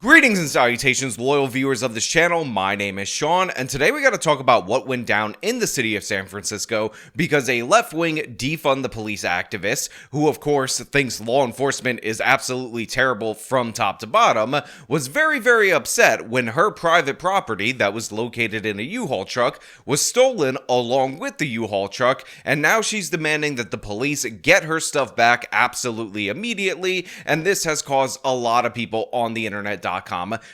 Greetings and salutations, loyal viewers of this channel. My name is Sean, and today we got to talk about what went down in the city of San Francisco because a left-wing defund the police activist, who of course thinks law enforcement is absolutely terrible from top to bottom, was very upset when her private property that was located in a U-Haul truck was stolen along with the U-Haul truck, and now she's demanding that the police get her stuff back absolutely immediately, and this has caused a lot of people on the internet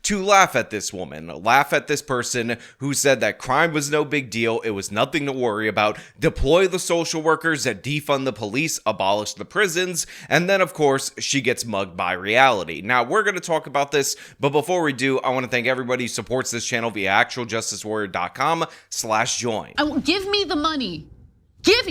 to laugh at this woman, laugh at this person who said that crime was no big deal, it was nothing to worry about, deploy the social workers, defund the police, abolish the prisons, and then of course she gets mugged by reality. Now we're going to talk about this, but before we do, I want to thank everybody who supports this channel via actualjusticewarrior.com/join. Give me the money. Give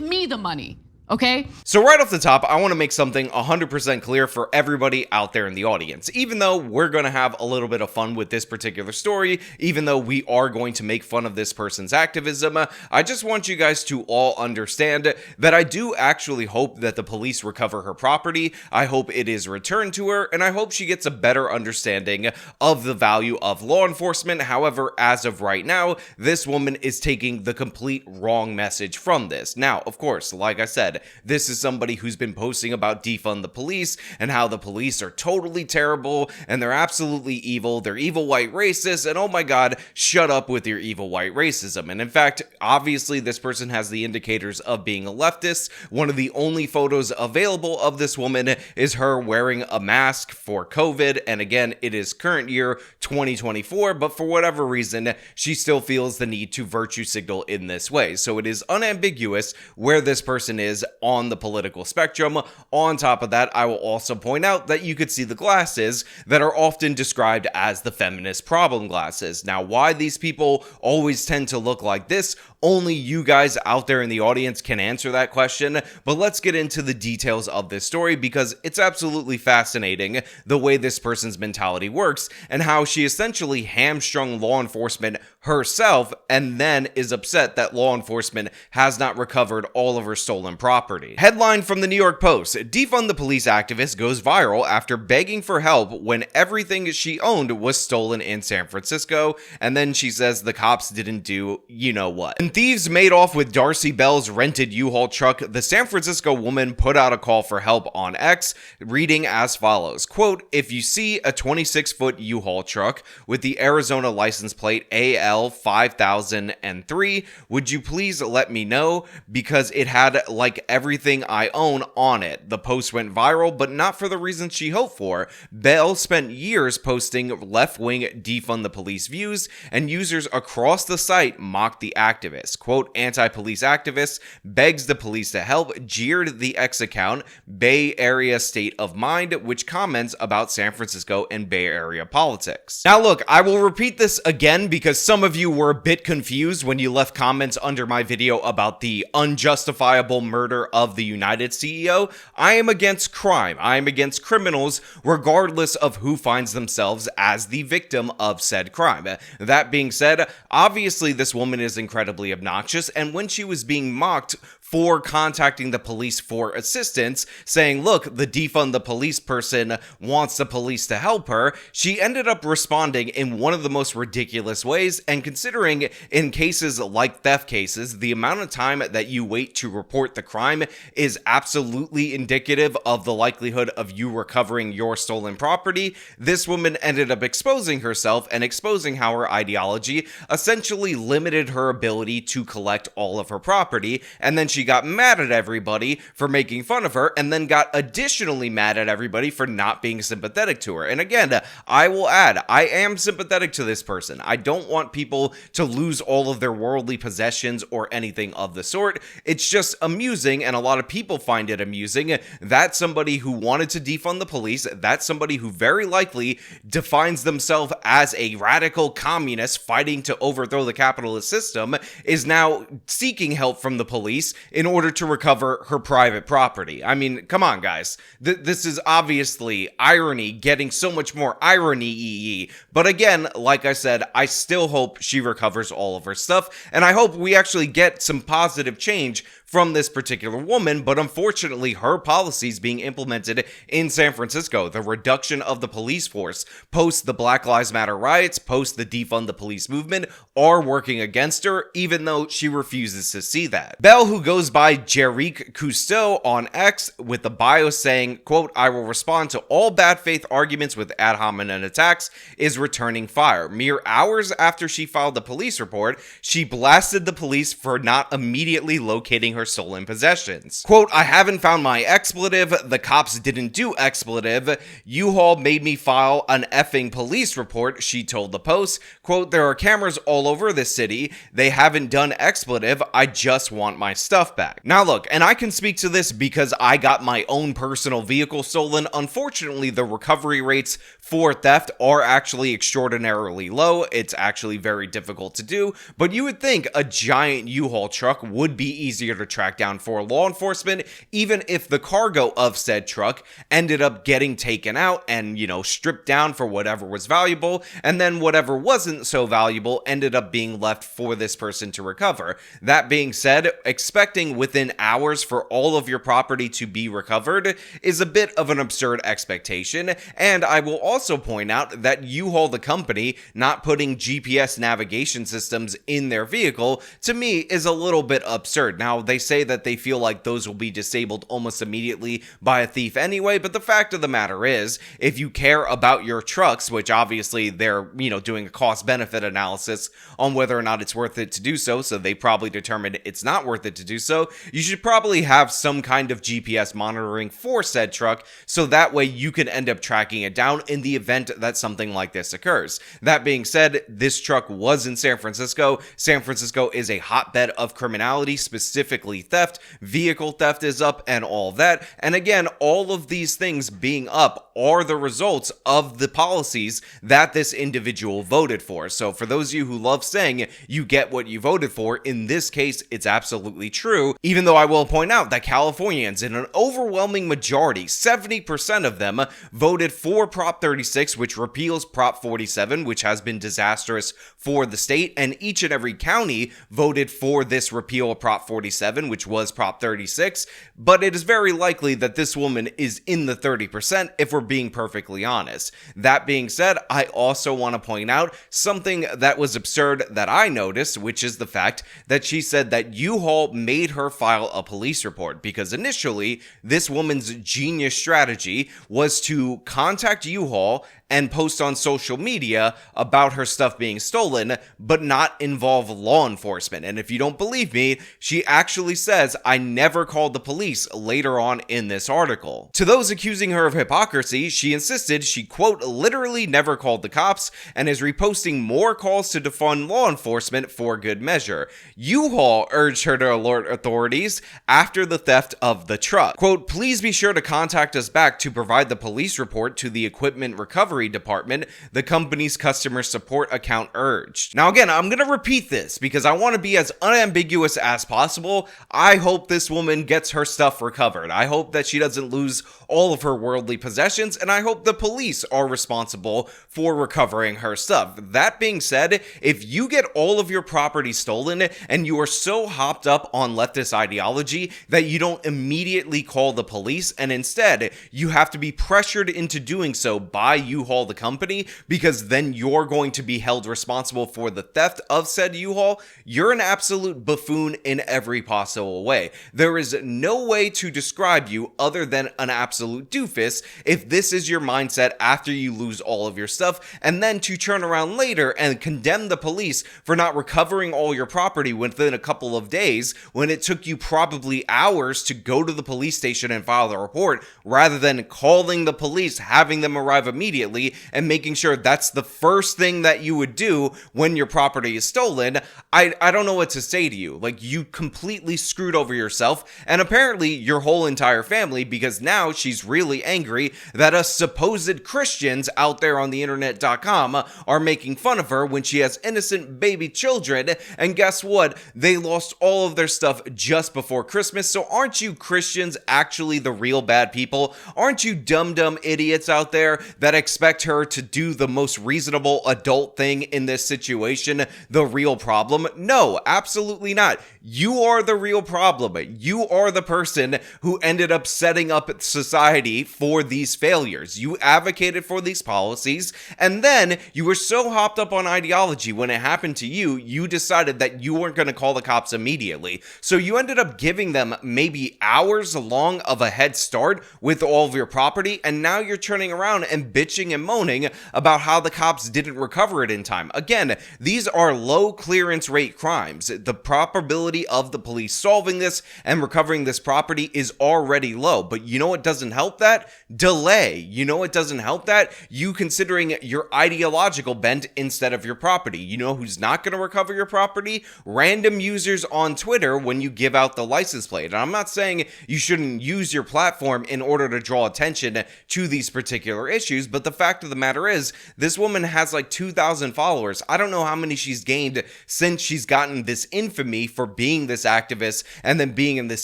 me the money. Okay? So right off the top, I want to make something 100% clear for everybody out there in the audience. Even though we're going to have a little bit of fun with this particular story, even though we are going to make fun of this person's activism, I just want you guys to all understand that I do actually hope that the police recover her property. I hope it is returned to her, and I hope she gets a better understanding of the value of law enforcement. However, as of right now, this woman is taking the complete wrong message from this. Now, of course, like I said, this is somebody who's been posting about defund the police and how the police are totally terrible and they're absolutely evil, they're evil white racists, and oh my god, shut up with your evil white racism. And in fact, obviously this person has the indicators of being a leftist. One of the only photos available of this woman is her wearing a mask for COVID, and again, it is current year 2024, but for whatever reason, she still feels the need to virtue signal in this way. So it is unambiguous where this person is on the political spectrum. On top of that, I will also point out that you could see the glasses that are often described as the feminist problem glasses. Now, why these people always tend to look like this, only you guys out there in the audience can answer that question, but let's get into the details of this story because it's absolutely fascinating the way this person's mentality works and how she essentially hamstrung law enforcement herself and then is upset that law enforcement has not recovered all of her stolen property. Headline from the New York Post: Defund the Police activist goes viral after begging for help when everything she owned was stolen in San Francisco, and then she says the cops didn't do you know what. And thieves made off with Darcy Bell's rented U-Haul truck. The San Francisco woman put out a call for help on X, reading as follows, quote, "If you see a 26-foot U-Haul truck with the Arizona license plate AL 5003, would you please let me know because it had like everything I own on it." The post went viral, but not for the reasons she hoped for. Bell spent years posting left-wing defund the police views, and users across the site mocked the activist. Quote, "Anti-police activists begs the police to help," jeered the X account Bay Area State of Mind, which comments about San Francisco and Bay Area politics. Now look, I will repeat this again because some of you were a bit confused when you left comments under my video about the unjustifiable murder of the United CEO. I am against crime. I am against criminals regardless of who finds themselves as the victim of said crime. That being said, obviously this woman is incredibly obnoxious, and when she was being mocked for contacting the police for assistance, saying, look, the defund the police person wants the police to help her, she ended up responding in one of the most ridiculous ways. And considering in cases like theft cases, the amount of time that you wait to report the crime is absolutely indicative of the likelihood of you recovering your stolen property, this woman ended up exposing herself and exposing how her ideology essentially limited her ability to collect all of her property, and then she got mad at everybody for making fun of her, and then got additionally mad at everybody for not being sympathetic to her. And again, I will add, I am sympathetic to this person. I don't want people to lose all of their worldly possessions or anything of the sort. It's just amusing, and a lot of people find it amusing, that somebody who wanted to defund the police, that's somebody who very likely defines themselves as a radical communist fighting to overthrow the capitalist system, is now seeking help from the police in order to recover her private property. I mean, come on, guys. This is obviously irony getting so much more irony-y. But again, like I said, I still hope she recovers all of her stuff, and I hope we actually get some positive change from this particular woman, but unfortunately her policies being implemented in San Francisco, the reduction of the police force post the Black Lives Matter riots, post the Defund the Police movement, are working against her, even though she refuses to see that. Bell, who goes by Jerick Cousteau on X, with the bio saying, quote, "I will respond to all bad faith arguments with ad hominem attacks," is returning fire. Mere hours after she filed the police report, she blasted the police for not immediately locating her stolen possessions. Quote, "I haven't found my expletive. The cops didn't do expletive. U-Haul made me file an effing police report," she told the Post. Quote, "There are cameras all over the city. They haven't done expletive. I just want my stuff back." Now look, and I can speak to this because I got my own personal vehicle stolen. Unfortunately, the recovery rates for theft are actually extraordinarily low. It's actually very difficult to do, but you would think a giant U-Haul truck would be easier to track down for law enforcement, even if the cargo of said truck ended up getting taken out and, stripped down for whatever was valuable, and then whatever wasn't so valuable ended up being left for this person to recover. That being said, expecting within hours for all of your property to be recovered is a bit of an absurd expectation, and I will also point out that U-Haul, the company, not putting GPS navigation systems in their vehicle, to me, is a little bit absurd. Now, they say that they feel like those will be disabled almost immediately by a thief anyway, but the fact of the matter is, if you care about your trucks, which obviously they're, doing a cost-benefit analysis on whether or not it's worth it to do so, so they probably determined it's not worth it to do so, you should probably have some kind of GPS monitoring for said truck, so that way you can end up tracking it down in the event that something like this occurs. That being said, this truck was in San Francisco. San Francisco is a hotbed of criminality, specifically theft. Vehicle theft is up and all that. And again, all of these things being up are the results of the policies that this individual voted for. So for those of you who love saying you get what you voted for, in this case, it's absolutely true, even though I will point out that Californians, in an overwhelming majority, 70% of them, voted for Prop 36, which repeals Prop 47, which has been disastrous for the state, and each and every county voted for this repeal of Prop 47, which was Prop 36, but it is very likely that this woman is in the 30% if we're being perfectly honest. That being said, I also want to point out something that was absurd that I noticed, which is the fact that she said that U-Haul made her file a police report, because initially this woman's genius strategy was to contact U-Haul and post on social media about her stuff being stolen, but not involve law enforcement. And if you don't believe me, she actually says, "I never called the police," later on in this article. To those accusing her of hypocrisy, she insisted she, quote, "literally never called the cops," and is reposting more calls to defund law enforcement for good measure. U-Haul urged her to alert authorities after the theft of the truck. Quote, "Please be sure to contact us back to provide the police report to the equipment recovery department," the company's customer support account urged. Now again, I'm gonna repeat this because I want to be as unambiguous as possible. I hope this woman gets her stuff recovered. I hope that she doesn't lose all of her worldly possessions, and I hope the police are responsible for recovering her stuff. That being said, if you get all of your property stolen and you are so hopped up on leftist ideology that you don't immediately call the police, and instead you have to be pressured into doing so by U-Haul, the company, because then you're going to be held responsible for the theft of said U-Haul, you're an absolute buffoon in every possible way. There is no way to describe you other than an absolute doofus if this is your mindset after you lose all of your stuff, and then to turn around later and condemn the police for not recovering all your property within a couple of days when it took you probably hours to go to the police station and file the report, rather than calling the police, having them arrive immediately, and making sure that's the first thing that you would do when your property is stolen. I don't know what to say to you. Like, you completely screwed over yourself and apparently your whole entire family, because now she's really angry that us supposed Christians out there on the internet.com are making fun of her when she has innocent baby children, and guess what? They lost all of their stuff just before Christmas. So aren't you Christians actually the real bad people? Aren't you dumb idiots out there that expect expect her to do the most reasonable adult thing in this situation, the real problem? No, absolutely not. You are the real problem. You are the person who ended up setting up society for these failures. You advocated for these policies, and then you were so hopped up on ideology when it happened to you, you decided that you weren't going to call the cops immediately. So you ended up giving them maybe hours long of a head start with all of your property, and now you're turning around and bitching and moaning about how the cops didn't recover it in time. Again, these are low clearance rate crimes. The probability of the police solving this and recovering this property is already low. But you know what doesn't help that? Delay. You know what doesn't help that? You considering your ideological bent instead of your property. You know who's not going to recover your property? Random users on Twitter when you give out the license plate. And I'm not saying you shouldn't use your platform in order to draw attention to these particular issues, but the fact of the matter is, this woman has like 2,000 followers. I don't know how many she's gained since she's gotten this infamy for being this activist and then being in this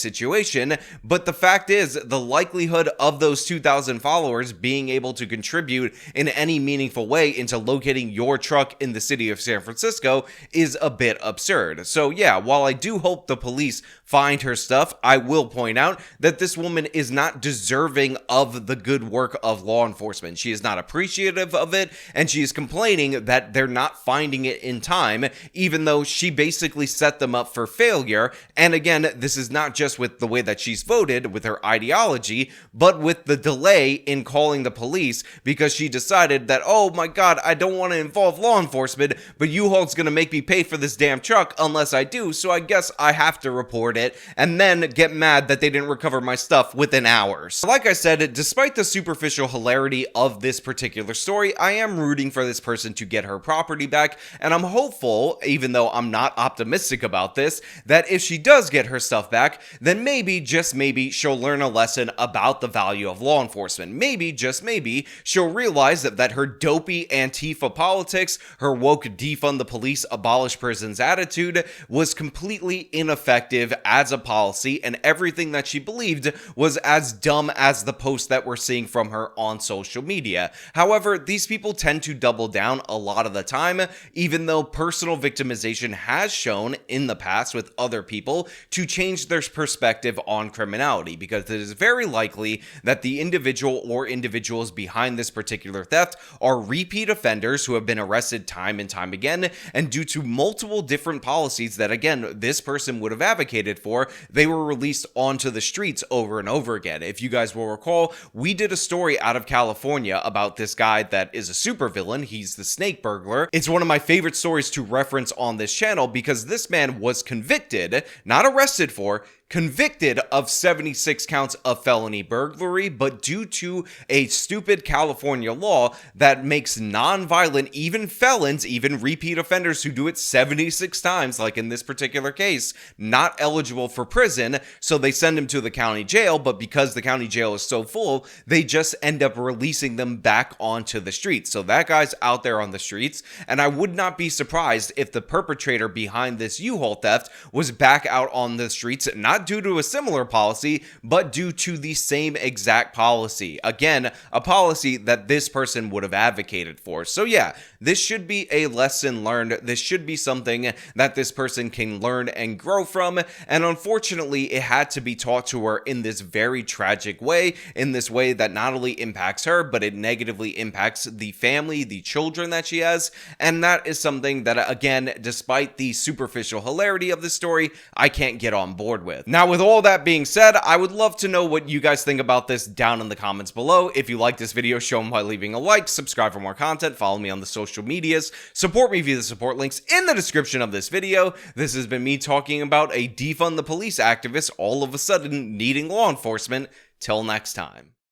situation, but the fact is, the likelihood of those 2,000 followers being able to contribute in any meaningful way into locating your truck in the city of San Francisco is a bit absurd. So yeah, while I do hope the police find her stuff, I will point out that this woman is not deserving of the good work of law enforcement. She is not appreciative of it, and she is complaining that they're not finding it in time, even though she basically set them up for failure. And again, this is not just with the way that she's voted, with her ideology, but with the delay in calling the police, because she decided that, oh my god, I don't want to involve law enforcement, but U-Haul's gonna make me pay for this damn truck unless I do, so I guess I have to report it, and then get mad that they didn't recover my stuff within hours. Like I said, despite the superficial hilarity of this particular story, I am rooting for this person to get her property back, and I'm hopeful, even though I'm not optimistic about this, that if she does get her stuff back, then maybe, just maybe, she'll learn a lesson about the value of law enforcement. Maybe, just maybe, she'll realize that her dopey Antifa politics, her woke defund the police, abolish prisons attitude was completely ineffective as a policy, and everything that she believed was as dumb as the posts that we're seeing from her on social media. However, these people tend to double down a lot of the time, even though personal victimization has shown in the past with other people to change their perspective on criminality, because it is very likely that the individual or individuals behind this particular theft are repeat offenders who have been arrested time and time again, and due to multiple different policies that, again, this person would have advocated for, they were released onto the streets over and over again. If you guys will recall, we did a story out of California about this guy that is a supervillain. He's the snake burglar. It's one of my favorite stories to reference on this channel because this man was convicted, not arrested for, convicted of 76 counts of felony burglary, but due to a stupid California law that makes non-violent, even felons, even repeat offenders who do it 76 times, like in this particular case, not eligible for prison, so they send him to the county jail, but because the county jail is so full, they just end up releasing them back onto the streets. So that guy's out there on the streets, and I would not be surprised if the perpetrator behind this U-Haul theft was back out on the streets, not due to a similar policy, but due to the same exact policy. Again, a policy that this person would have advocated for. So yeah, this should be a lesson learned. This should be something that this person can learn and grow from. And unfortunately, it had to be taught to her in this very tragic way, in this way that not only impacts her, but it negatively impacts the family, the children that she has. And that is something that, again, despite the superficial hilarity of the story, I can't get on board with. Now, with all that being said, I would love to know what you guys think about this down in the comments below. If you like this video, show them by leaving a like, subscribe for more content, follow me on the social medias, support me via the support links in the description of this video. This has been me talking about a defund the police activist all of a sudden needing law enforcement. Till next time.